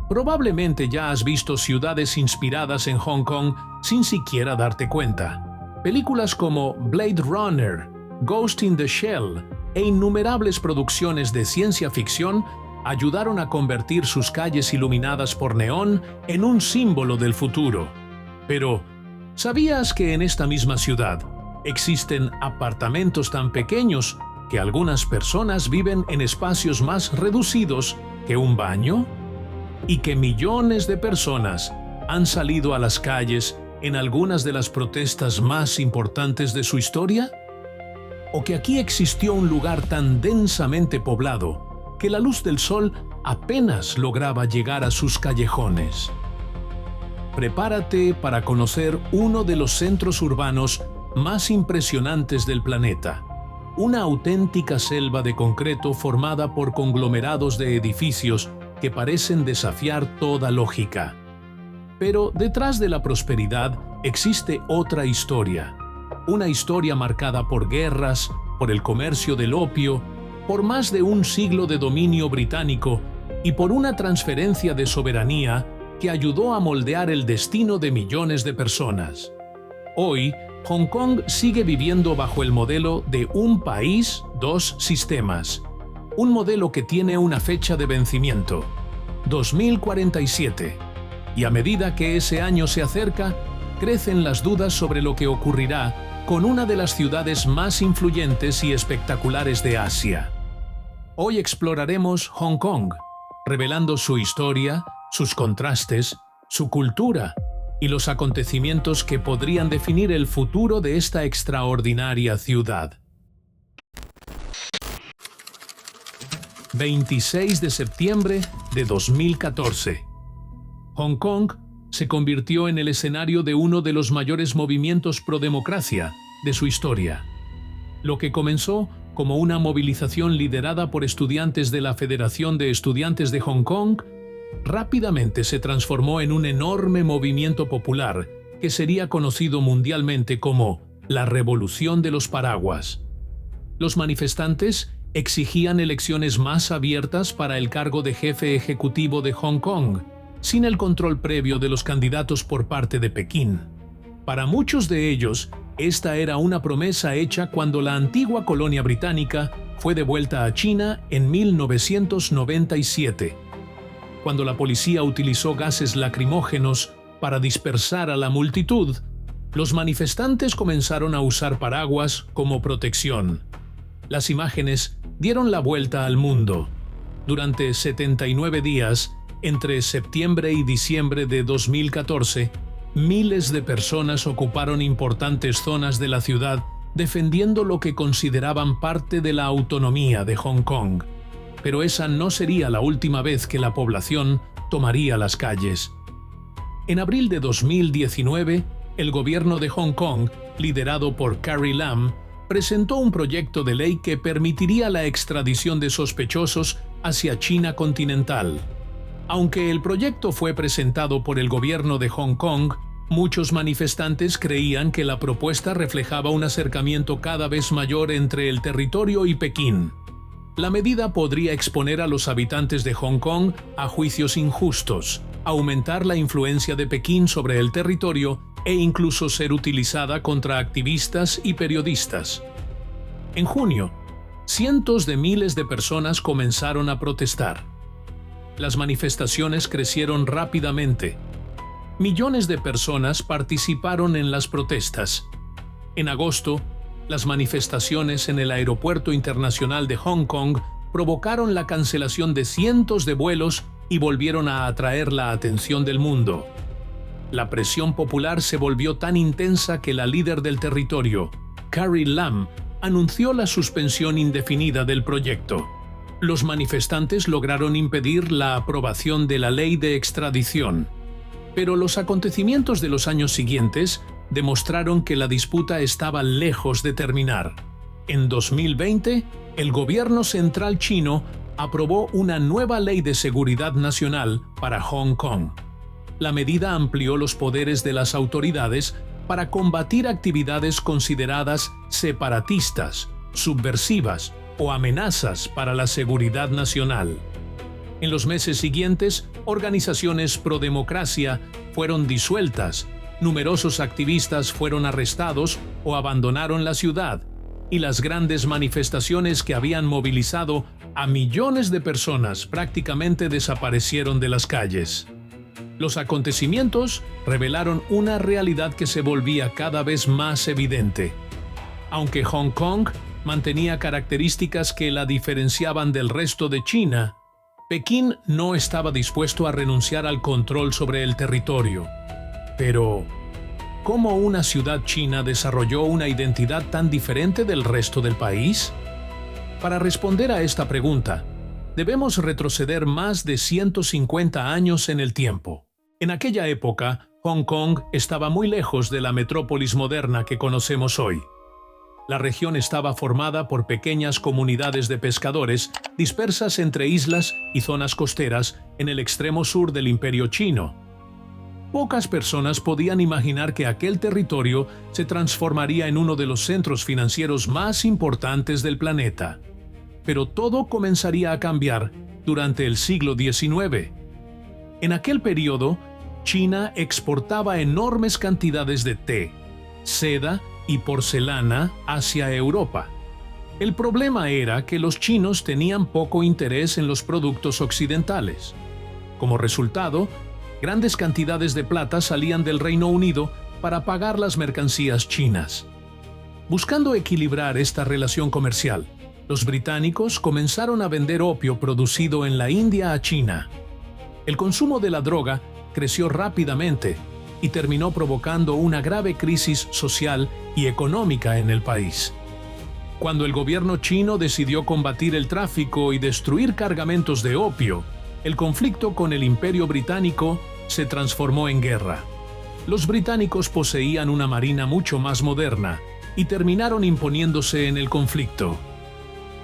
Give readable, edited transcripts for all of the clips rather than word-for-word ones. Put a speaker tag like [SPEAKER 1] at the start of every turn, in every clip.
[SPEAKER 1] Probablemente ya has visto ciudades inspiradas en Hong Kong sin siquiera darte cuenta. Películas como Blade Runner, Ghost in the Shell e innumerables producciones de ciencia ficción ayudaron a convertir sus calles iluminadas por neón en un símbolo del futuro. Pero, ¿sabías que en esta misma ciudad existen apartamentos tan pequeños que algunas personas viven en espacios más reducidos que un baño? ¿Y que millones de personas han salido a las calles en algunas de las protestas más importantes de su historia? ¿O que aquí existió un lugar tan densamente poblado que la luz del sol apenas lograba llegar a sus callejones? Prepárate para conocer uno de los centros urbanos más impresionantes del planeta, una auténtica selva de concreto formada por conglomerados de edificios que parecen desafiar toda lógica. Pero detrás de la prosperidad existe otra historia, una historia marcada por guerras, por el comercio del opio, por más de un siglo de dominio británico y por una transferencia de soberanía que ayudó a moldear el destino de millones de personas. Hoy, Hong Kong sigue viviendo bajo el modelo de un país, dos sistemas. Un modelo que tiene una fecha de vencimiento, 2047. Y a medida que ese año se acerca, crecen las dudas sobre lo que ocurrirá con una de las ciudades más influyentes y espectaculares de Asia. Hoy exploraremos Hong Kong, revelando su historia, sus contrastes, su cultura y los acontecimientos que podrían definir el futuro de esta extraordinaria ciudad. 26 de septiembre de 2014. Hong Kong se convirtió en el escenario de uno de los mayores movimientos pro democracia de su historia. Lo que comenzó como una movilización liderada por estudiantes de la Federación de Estudiantes de Hong Kong, rápidamente se transformó en un enorme movimiento popular que sería conocido mundialmente como la Revolución de los Paraguas. Los manifestantes exigían elecciones más abiertas para el cargo de jefe ejecutivo de Hong Kong, sin el control previo de los candidatos por parte de Pekín. Para muchos de ellos, esta era una promesa hecha cuando la antigua colonia británica fue devuelta a China en 1997. Cuando la policía utilizó gases lacrimógenos para dispersar a la multitud, los manifestantes comenzaron a usar paraguas como protección. Las imágenes dieron la vuelta al mundo. Durante 79 días, entre septiembre y diciembre de 2014, miles de personas ocuparon importantes zonas de la ciudad defendiendo lo que consideraban parte de la autonomía de Hong Kong. Pero esa no sería la última vez que la población tomaría las calles. En abril de 2019, el gobierno de Hong Kong, liderado por Carrie Lam, presentó un proyecto de ley que permitiría la extradición de sospechosos hacia China continental. Aunque el proyecto fue presentado por el gobierno de Hong Kong, muchos manifestantes creían que la propuesta reflejaba un acercamiento cada vez mayor entre el territorio y Pekín. La medida podría exponer a los habitantes de Hong Kong a juicios injustos, aumentar la influencia de Pekín sobre el territorio e incluso ser utilizada contra activistas y periodistas. En junio, cientos de miles de personas comenzaron a protestar. Las manifestaciones crecieron rápidamente. Millones de personas participaron en las protestas. En agosto, las manifestaciones en el Aeropuerto Internacional de Hong Kong provocaron la cancelación de cientos de vuelos y volvieron a atraer la atención del mundo. La presión popular se volvió tan intensa que la líder del territorio, Carrie Lam, anunció la suspensión indefinida del proyecto. Los manifestantes lograron impedir la aprobación de la ley de extradición. Pero los acontecimientos de los años siguientes demostraron que la disputa estaba lejos de terminar. En 2020, el gobierno central chino aprobó una nueva ley de seguridad nacional para Hong Kong. La medida amplió los poderes de las autoridades para combatir actividades consideradas separatistas, subversivas o amenazas para la seguridad nacional. En los meses siguientes, organizaciones pro-democracia fueron disueltas, numerosos activistas fueron arrestados o abandonaron la ciudad, y las grandes manifestaciones que habían movilizado a millones de personas prácticamente desaparecieron de las calles. Los acontecimientos revelaron una realidad que se volvía cada vez más evidente. Aunque Hong Kong mantenía características que la diferenciaban del resto de China, Pekín no estaba dispuesto a renunciar al control sobre el territorio. Pero, ¿cómo una ciudad china desarrolló una identidad tan diferente del resto del país? Para responder a esta pregunta, debemos retroceder más de 150 años en el tiempo. En aquella época, Hong Kong estaba muy lejos de la metrópolis moderna que conocemos hoy. La región estaba formada por pequeñas comunidades de pescadores dispersas entre islas y zonas costeras en el extremo sur del Imperio Chino. Pocas personas podían imaginar que aquel territorio se transformaría en uno de los centros financieros más importantes del planeta. Pero todo comenzaría a cambiar durante el siglo XIX. En aquel periodo, China exportaba enormes cantidades de té, seda y porcelana hacia Europa. El problema era que los chinos tenían poco interés en los productos occidentales. Como resultado, grandes cantidades de plata salían del Reino Unido para pagar las mercancías chinas. Buscando equilibrar esta relación comercial, los británicos comenzaron a vender opio producido en la India a China. El consumo de la droga creció rápidamente y terminó provocando una grave crisis social y económica en el país. Cuando el gobierno chino decidió combatir el tráfico y destruir cargamentos de opio, el conflicto con el Imperio Británico se transformó en guerra. Los británicos poseían una marina mucho más moderna y terminaron imponiéndose en el conflicto.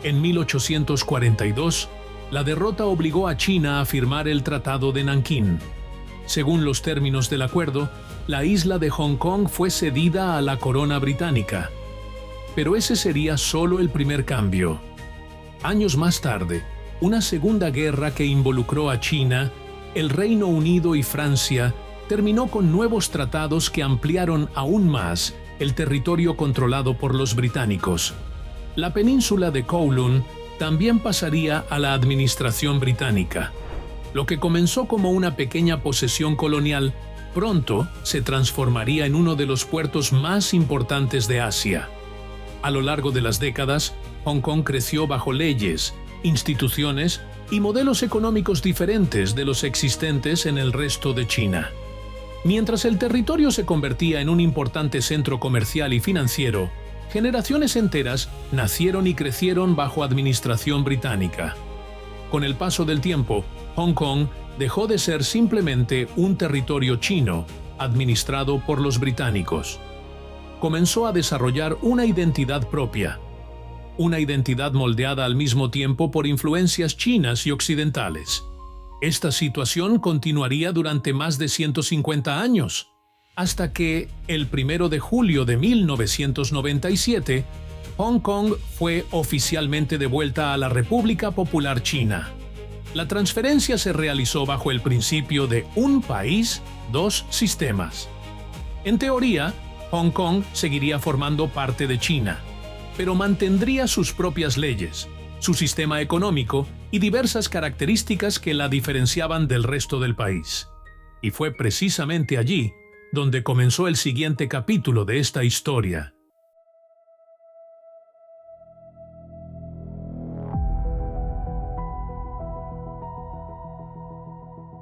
[SPEAKER 1] En 1842, la derrota obligó a China a firmar el Tratado de Nankín. Según los términos del acuerdo, la isla de Hong Kong fue cedida a la corona británica. Pero ese sería solo el primer cambio. Años más tarde, una segunda guerra que involucró a China, el Reino Unido y Francia terminó con nuevos tratados que ampliaron aún más el territorio controlado por los británicos. La península de Kowloon también pasaría a la administración británica. Lo que comenzó como una pequeña posesión colonial, pronto se transformaría en uno de los puertos más importantes de Asia. A lo largo de las décadas, Hong Kong creció bajo leyes, instituciones y modelos económicos diferentes de los existentes en el resto de China. Mientras el territorio se convertía en un importante centro comercial y financiero, generaciones enteras nacieron y crecieron bajo administración británica. Con el paso del tiempo, Hong Kong dejó de ser simplemente un territorio chino administrado por los británicos. Comenzó a desarrollar una identidad propia, una identidad moldeada al mismo tiempo por influencias chinas y occidentales. Esta situación continuaría durante más de 150 años, hasta que, el 1 de julio de 1997, Hong Kong fue oficialmente devuelta a la República Popular China. La transferencia se realizó bajo el principio de un país, dos sistemas. En teoría, Hong Kong seguiría formando parte de China, pero mantendría sus propias leyes, su sistema económico y diversas características que la diferenciaban del resto del país. Y fue precisamente allí donde comenzó el siguiente capítulo de esta historia.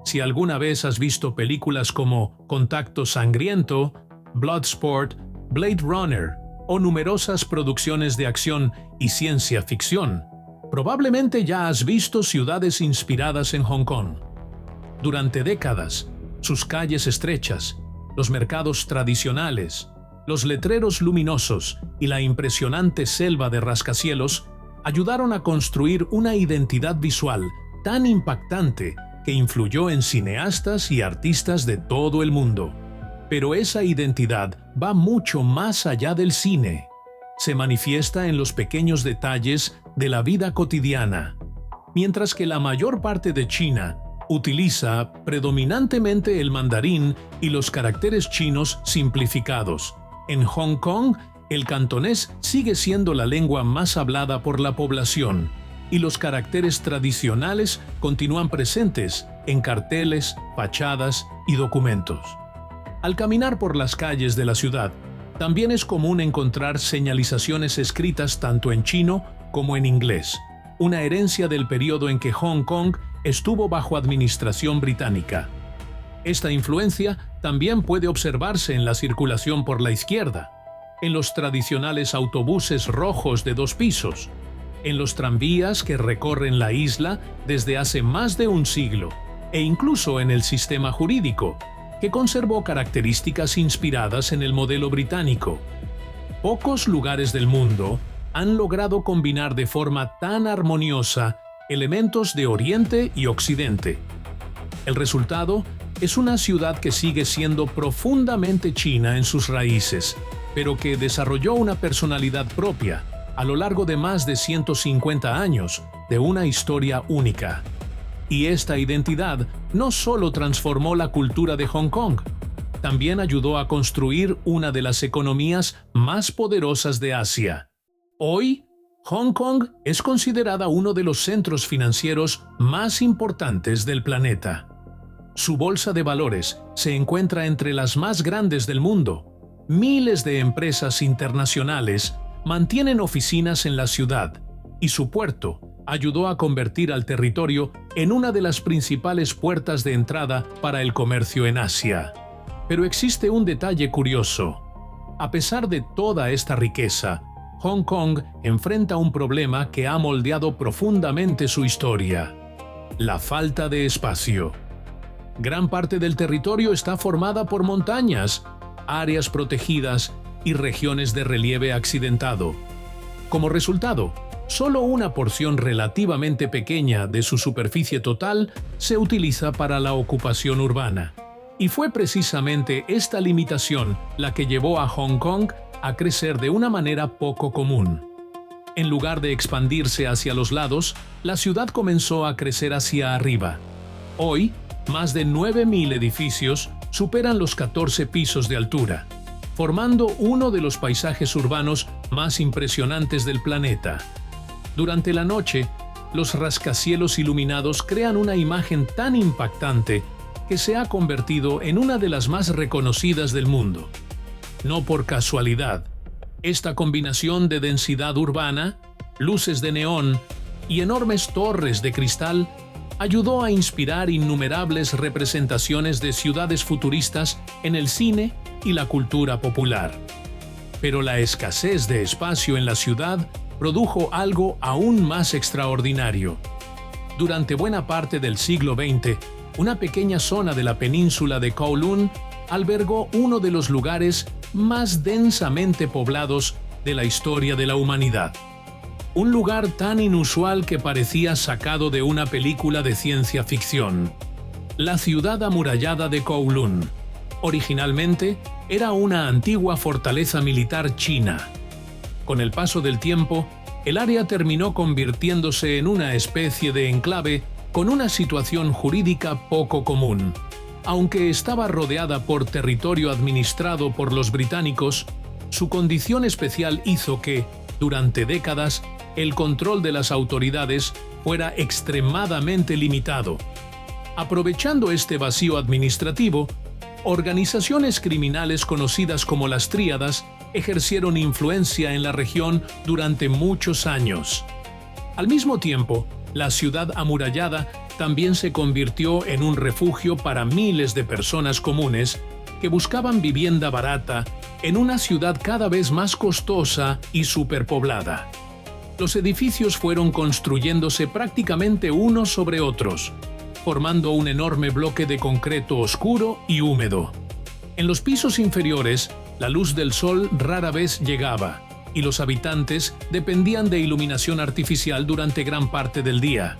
[SPEAKER 1] Si alguna vez has visto películas como Contacto Sangriento, Bloodsport, Blade Runner o numerosas producciones de acción y ciencia ficción, probablemente ya has visto ciudades inspiradas en Hong Kong. Durante décadas, sus calles estrechas, los mercados tradicionales, los letreros luminosos y la impresionante selva de rascacielos ayudaron a construir una identidad visual tan impactante que influyó en cineastas y artistas de todo el mundo. Pero esa identidad va mucho más allá del cine. Se manifiesta en los pequeños detalles de la vida cotidiana. mientras que la mayor parte de China utiliza predominantemente el mandarín y los caracteres chinos simplificados. En Hong Kong, el cantonés sigue siendo la lengua más hablada por la población, y los caracteres tradicionales continúan presentes en carteles, fachadas y documentos. Al caminar por las calles de la ciudad, también es común encontrar señalizaciones escritas tanto en chino como en inglés, una herencia del periodo en que Hong Kong estuvo bajo administración británica. Esta influencia también puede observarse en la circulación por la izquierda, en los tradicionales autobuses rojos de 2 pisos, en los tranvías que recorren la isla desde hace más de un siglo, e incluso en el sistema jurídico, que conservó características inspiradas en el modelo británico. Pocos lugares del mundo han logrado combinar de forma tan armoniosa elementos de Oriente y Occidente. El resultado es una ciudad que sigue siendo profundamente china en sus raíces, pero que desarrolló una personalidad propia a lo largo de más de 150 años de una historia única. Y esta identidad no solo transformó la cultura de Hong Kong, también ayudó a construir una de las economías más poderosas de Asia. Hoy, Hong Kong es considerada uno de los centros financieros más importantes del planeta. Su bolsa de valores se encuentra entre las más grandes del mundo. Miles de empresas internacionales mantienen oficinas en la ciudad, y su puerto ayudó a convertir al territorio en una de las principales puertas de entrada para el comercio en Asia. Pero existe un detalle curioso. A pesar de toda esta riqueza, Hong Kong enfrenta un problema que ha moldeado profundamente su historia: la falta de espacio. Gran parte del territorio está formada por montañas, áreas protegidas y regiones de relieve accidentado. Como resultado, solo una porción relativamente pequeña de su superficie total se utiliza para la ocupación urbana. Y fue precisamente esta limitación la que llevó a Hong Kong a crecer de una manera poco común. En lugar de expandirse hacia los lados, la ciudad comenzó a crecer hacia arriba. Hoy, más de 9.000 edificios superan los 14 pisos de altura, formando uno de los paisajes urbanos más impresionantes del planeta. Durante la noche, los rascacielos iluminados crean una imagen tan impactante que se ha convertido en una de las más reconocidas del mundo. No por casualidad, esta combinación de densidad urbana, luces de neón y enormes torres de cristal ayudó a inspirar innumerables representaciones de ciudades futuristas en el cine y la cultura popular. Pero la escasez de espacio en la ciudad produjo algo aún más extraordinario. Durante buena parte del siglo XX, una pequeña zona de la península de Kowloon albergó uno de los lugares más densamente poblados de la historia de la humanidad. Un lugar tan inusual que parecía sacado de una película de ciencia ficción. La ciudad amurallada de Kowloon. Originalmente, era una antigua fortaleza militar china. Con el paso del tiempo, el área terminó convirtiéndose en una especie de enclave con una situación jurídica poco común. Aunque estaba rodeada por territorio administrado por los británicos, su condición especial hizo que, durante décadas, el control de las autoridades fuera extremadamente limitado. Aprovechando este vacío administrativo, organizaciones criminales conocidas como las Tríadas ejercieron influencia en la región durante muchos años. Al mismo tiempo, la ciudad amurallada también se convirtió en un refugio para miles de personas comunes que buscaban vivienda barata en una ciudad cada vez más costosa y superpoblada. Los edificios fueron construyéndose prácticamente unos sobre otros, formando un enorme bloque de concreto oscuro y húmedo. En los pisos inferiores, la luz del sol rara vez llegaba, y los habitantes dependían de iluminación artificial durante gran parte del día.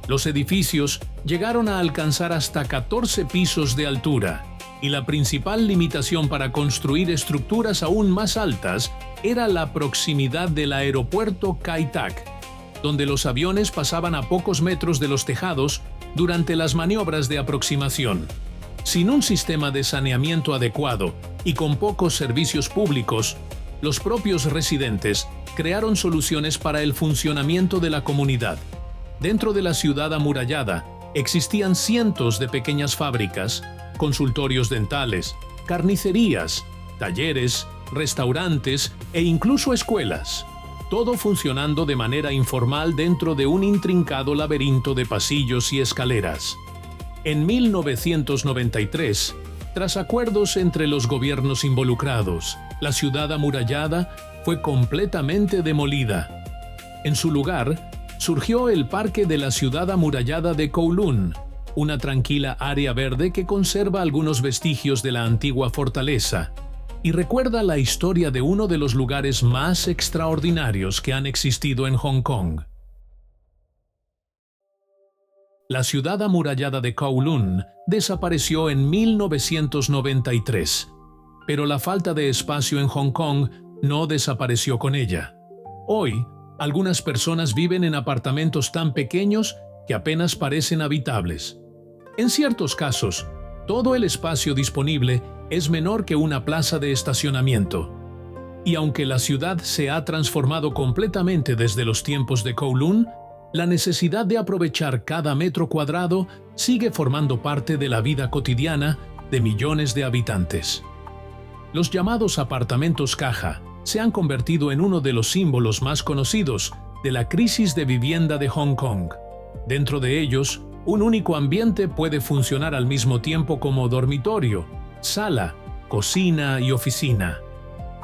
[SPEAKER 1] Los edificios llegaron a alcanzar hasta 14 pisos de altura, y la principal limitación para construir estructuras aún más altas era la proximidad del aeropuerto Kai Tak. donde los aviones pasaban a pocos metros de los tejados durante las maniobras de aproximación. Sin un sistema de saneamiento adecuado y con pocos servicios públicos, los propios residentes crearon soluciones para el funcionamiento de la comunidad. Dentro de la ciudad amurallada existían cientos de pequeñas fábricas, consultorios dentales, carnicerías, talleres, restaurantes e incluso escuelas, todo funcionando de manera informal dentro de un intrincado laberinto de pasillos y escaleras. En 1993, tras acuerdos entre los gobiernos involucrados, la ciudad amurallada fue completamente demolida. En su lugar, surgió el Parque de la Ciudad Amurallada de Kowloon, una tranquila área verde que conserva algunos vestigios de la antigua fortaleza y recuerda la historia de uno de los lugares más extraordinarios que han existido en Hong Kong. La ciudad amurallada de Kowloon desapareció en 1993, pero la falta de espacio en Hong Kong no desapareció con ella. Hoy, algunas personas viven en apartamentos tan pequeños que apenas parecen habitables. En ciertos casos, todo el espacio disponible es menor que una plaza de estacionamiento. Y aunque la ciudad se ha transformado completamente desde los tiempos de Kowloon, la necesidad de aprovechar cada metro cuadrado sigue formando parte de la vida cotidiana de millones de habitantes. Los llamados apartamentos caja se han convertido en uno de los símbolos más conocidos de la crisis de vivienda de Hong Kong. Dentro de ellos, un único ambiente puede funcionar al mismo tiempo como dormitorio, sala, cocina y oficina.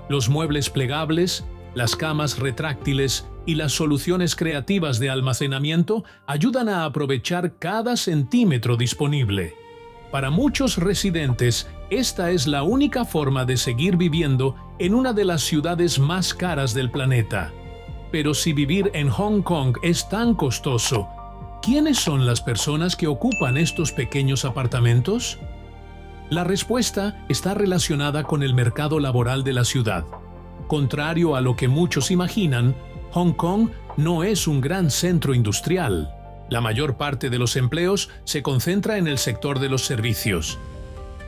[SPEAKER 1] Los muebles plegables, las camas retráctiles y las soluciones creativas de almacenamiento ayudan a aprovechar cada centímetro disponible. Para muchos residentes, esta es la única forma de seguir viviendo en una de las ciudades más caras del planeta. Pero si vivir en Hong Kong es tan costoso, ¿quiénes son las personas que ocupan estos pequeños apartamentos? La respuesta está relacionada con el mercado laboral de la ciudad. Contrario a lo que muchos imaginan, Hong Kong no es un gran centro industrial. La mayor parte de los empleos se concentra en el sector de los servicios.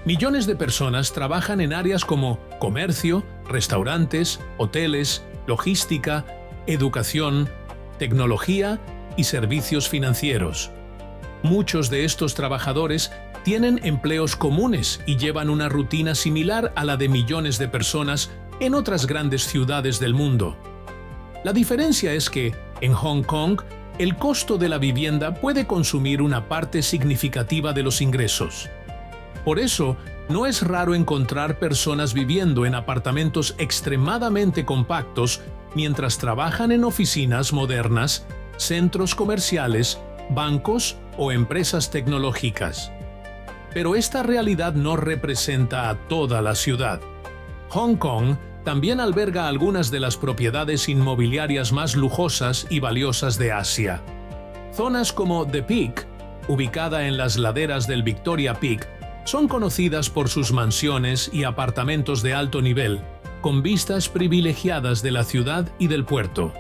[SPEAKER 1] Millones de personas trabajan en áreas como comercio, restaurantes, hoteles, logística, educación, tecnología y servicios financieros. Muchos de estos trabajadores tienen empleos comunes y llevan una rutina similar a la de millones de personas en otras grandes ciudades del mundo. La diferencia es que, en Hong Kong, el costo de la vivienda puede consumir una parte significativa de los ingresos. Por eso, no es raro encontrar personas viviendo en apartamentos extremadamente compactos mientras trabajan en oficinas modernas, centros comerciales, bancos o empresas tecnológicas. Pero esta realidad no representa a toda la ciudad. Hong Kong también alberga algunas de las propiedades inmobiliarias más lujosas y valiosas de Asia. Zonas como The Peak, ubicada en las laderas del Victoria Peak, son conocidas por sus mansiones y apartamentos de alto nivel, con vistas privilegiadas de la ciudad y del puerto.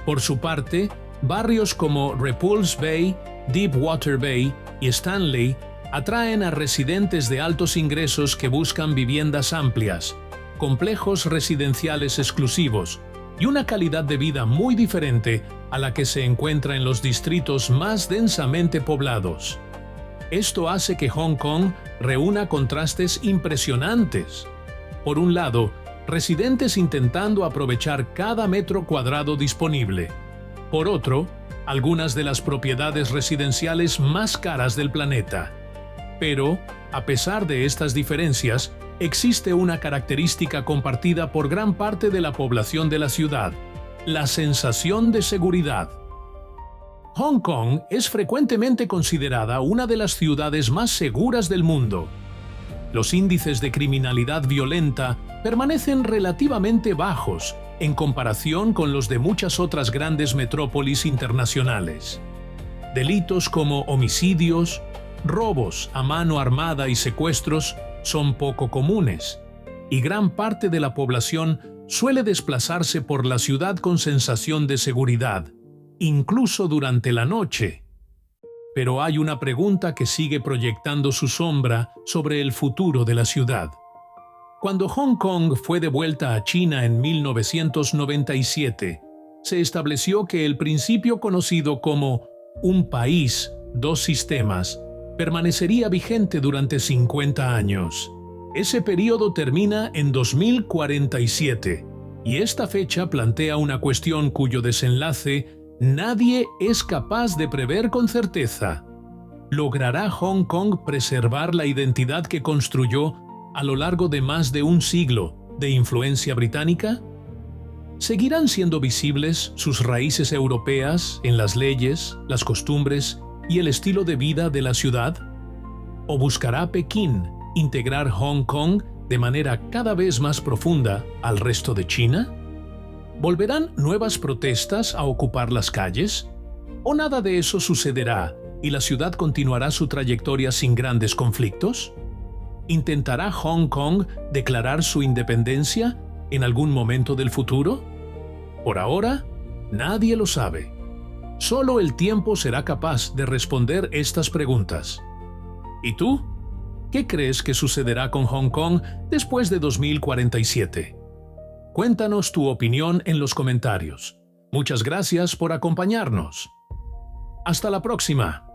[SPEAKER 1] Por su parte, barrios como Repulse Bay, Deepwater Bay y Stanley atraen a residentes de altos ingresos que buscan viviendas amplias, complejos residenciales exclusivos y una calidad de vida muy diferente a la que se encuentra en los distritos más densamente poblados. Esto hace que Hong Kong reúna contrastes impresionantes. Por un lado, residentes intentando aprovechar cada metro cuadrado disponible. Por otro, algunas de las propiedades residenciales más caras del planeta. Pero, a pesar de estas diferencias, existe una característica compartida por gran parte de la población de la ciudad: la sensación de seguridad. Hong Kong es frecuentemente considerada una de las ciudades más seguras del mundo. Los índices de criminalidad violenta permanecen relativamente bajos en comparación con los de muchas otras grandes metrópolis internacionales. Delitos como homicidios, robos a mano armada y secuestros son poco comunes, y gran parte de la población suele desplazarse por la ciudad con sensación de seguridad, incluso durante la noche. Pero hay una pregunta que sigue proyectando su sombra sobre el futuro de la ciudad. Cuando Hong Kong fue devuelta a China en 1997, se estableció que el principio conocido como un país, dos sistemas, permanecería vigente durante 50 años. Ese periodo termina en 2047, y esta fecha plantea una cuestión cuyo desenlace nadie es capaz de prever con certeza. ¿Logrará Hong Kong preservar la identidad que construyó a lo largo de más de un siglo de influencia británica? ¿Seguirán siendo visibles sus raíces europeas en las leyes, las costumbres y el estilo de vida de la ciudad? ¿O buscará Pekín integrar Hong Kong de manera cada vez más profunda al resto de China? ¿Volverán nuevas protestas a ocupar las calles? ¿O nada de eso sucederá y la ciudad continuará su trayectoria sin grandes conflictos? ¿Intentará Hong Kong declarar su independencia en algún momento del futuro? Por ahora, nadie lo sabe. Solo el tiempo será capaz de responder estas preguntas. ¿Y tú? ¿Qué crees que sucederá con Hong Kong después de 2047? Cuéntanos tu opinión en los comentarios. Muchas gracias por acompañarnos. Hasta la próxima.